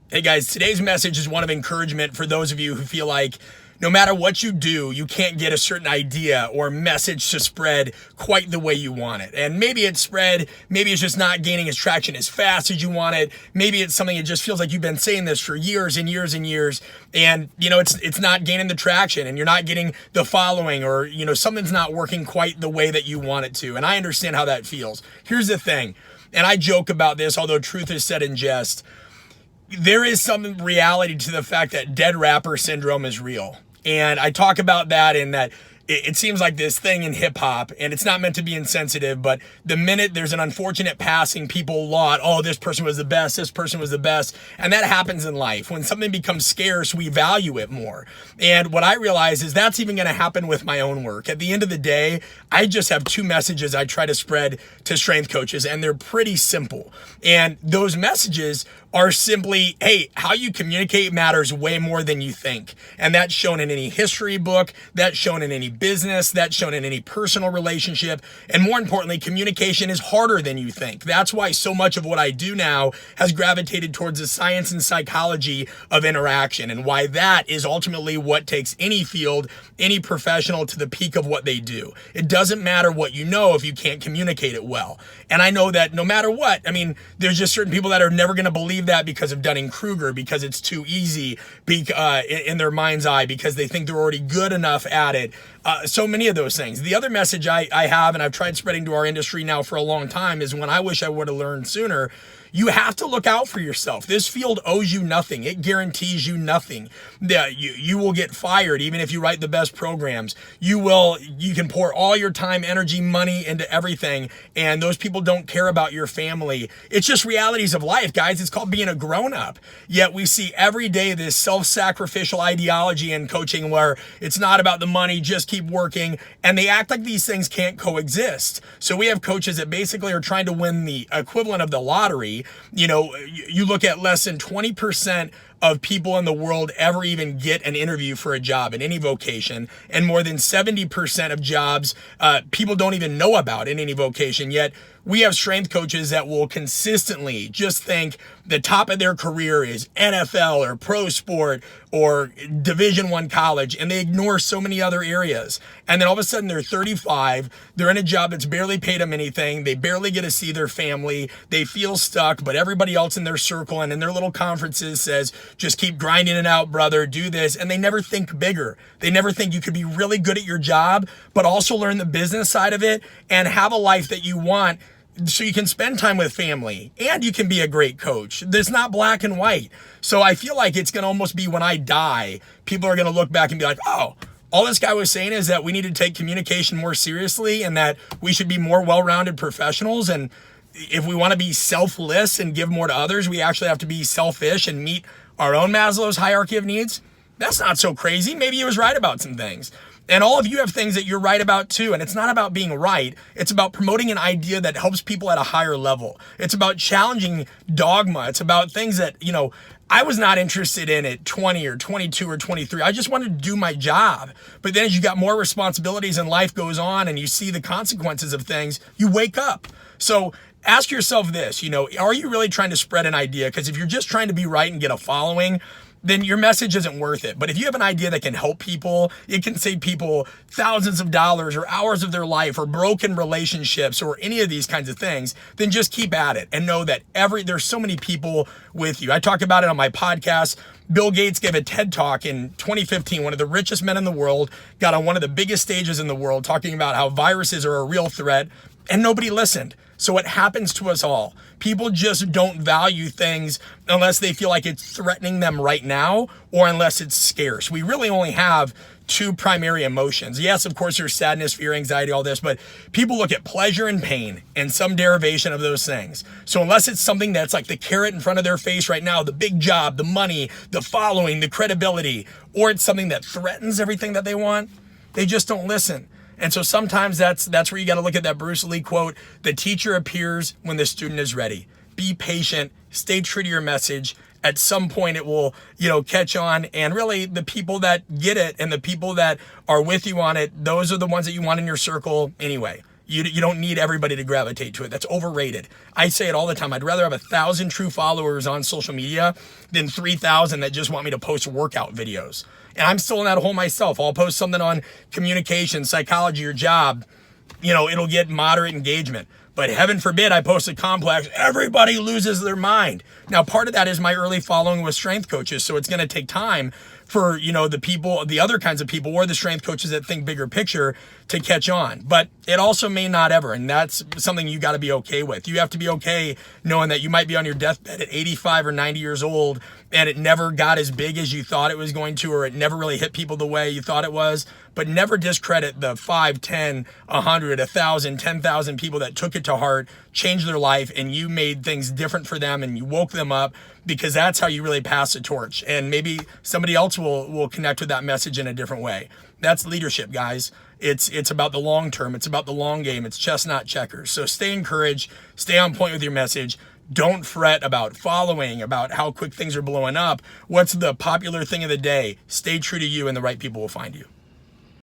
Hey guys, today's message is one of encouragement for those of you who feel like no matter what you do, you can't get a certain idea or message to spread quite the way you want it. And maybe it's spread, maybe it's just not gaining its traction as fast as you want it. Maybe it's something that just feels like you've been saying this for years and years and years. And it's not gaining the traction and you're not getting the following, or something's not working quite the way that you want it to. And I understand how that feels. Here's the thing, and I joke about this, although truth is said in jest. There is some reality to the fact that dead rapper syndrome is real. And I talk about that in that it seems like this thing in hip hop, and it's not meant to be insensitive, but the minute there's an unfortunate passing, people laud, oh, this person was the best, this person was the best. And that happens in life. When something becomes scarce, we value it more. And what I realize is that's even going to happen with my own work. At the end of the day, I just have two messages I try to spread to strength coaches, and they're pretty simple. And those messages are simply, hey, how you communicate matters way more than you think. And that's shown in any history book, that's shown in any business, that's shown in any personal relationship. And more importantly, communication is harder than you think. That's why so much of what I do now has gravitated towards the science and psychology of interaction, and why that is ultimately what takes any field, any professional to the peak of what they do. It doesn't matter what you know if you can't communicate it well. And I know that no matter what, there's just certain people that are never going to believe that because of Dunning-Kruger, because it's too easy in their mind's eye, because they think they're already good enough at it. So many of those things. The other message I have, and I've tried spreading to our industry now for a long time, is when I wish I would have learned sooner. You have to look out for yourself. This field owes you nothing. It guarantees you nothing. You will get fired even if you write the best programs. You can pour all your time, energy, money into everything, and those people don't care about your family. It's just realities of life, guys. It's called being a grown-up. Yet we see every day this self-sacrificial ideology in coaching where it's not about the money, just keep working, and they act like these things can't coexist. So we have coaches that basically are trying to win the equivalent of the lottery. You look at less than 20% of people in the world ever even get an interview for a job in any vocation, and more than 70% of jobs people don't even know about in any vocation. Yet we have strength coaches that will consistently just think the top of their career is NFL or pro sport or Division I college, and they ignore so many other areas. And then all of a sudden they're 35, they're in a job that's barely paid them anything, they barely get to see their family, they feel stuck, but everybody else in their circle and in their little conferences says, just keep grinding it out, brother, do this. And they never think bigger. They never think you could be really good at your job, but also learn the business side of it and have a life that you want, so you can spend time with family and you can be a great coach. There's not black and white. So I feel like it's going to almost be when I die, people are going to look back and be like, oh, all this guy was saying is that we need to take communication more seriously and that we should be more well-rounded professionals. And if we want to be selfless and give more to others, we actually have to be selfish and meet our own Maslow's hierarchy of needs. That's not so crazy. Maybe he was right about some things. And all of you have things that you're right about too. And it's not about being right. It's about promoting an idea that helps people at a higher level. It's about challenging dogma. It's about things that, I was not interested in at 20 or 22 or 23. I just wanted to do my job. But then as you got more responsibilities and life goes on and you see the consequences of things, you wake up. So ask yourself this, are you really trying to spread an idea? Because if you're just trying to be right and get a following, then your message isn't worth it. But if you have an idea that can help people, it can save people thousands of dollars or hours of their life or broken relationships or any of these kinds of things, then just keep at it and know that there's so many people with you. I talk about it on my podcast. Bill Gates gave a TED Talk in 2015, one of the richest men in the world, got on one of the biggest stages in the world talking about how viruses are a real threat, and nobody listened. So it happens to us all. People just don't value things unless they feel like it's threatening them right now or unless it's scarce. We really only have two primary emotions. Yes, of course, there's sadness, fear, anxiety, all this, but people look at pleasure and pain and some derivation of those things. So unless it's something that's like the carrot in front of their face right now, the big job, the money, the following, the credibility, or it's something that threatens everything that they want, they just don't listen. And so sometimes that's where you got to look at that Bruce Lee quote, the teacher appears when the student is ready. Be patient, stay true to your message. At some point it will, catch on. And really the people that get it and the people that are with you on it, those are the ones that you want in your circle anyway. You don't need everybody to gravitate to it. That's overrated. I say it all the time. I'd rather have 1,000 true followers on social media than 3,000 that just want me to post workout videos. And I'm still in that hole myself. I'll post something on communication, psychology, or job. It'll get moderate engagement. But heaven forbid I post a complex, everybody loses their mind. Now, part of that is my early following with strength coaches. So it's going to take time for, the other kinds of people, or the strength coaches that think bigger picture, to catch on. But it also may not ever. And that's something you got to be okay with. You have to be okay knowing that you might be on your deathbed at 85 or 90 years old and it never got as big as you thought it was going to, or it never really hit people the way you thought it was. But never discredit the 5, 10, 100, 1,000, 10,000 people that took it to heart, changed their life, and you made things different for them and you woke them up, because that's how you really pass the torch. And maybe somebody else will connect with that message in a different way. That's leadership, guys. It's about the long term. It's about the long game. It's chess, not checkers. So stay encouraged. Stay on point with your message. Don't fret about following, about how quick things are blowing up. What's the popular thing of the day? Stay true to you, and the right people will find you.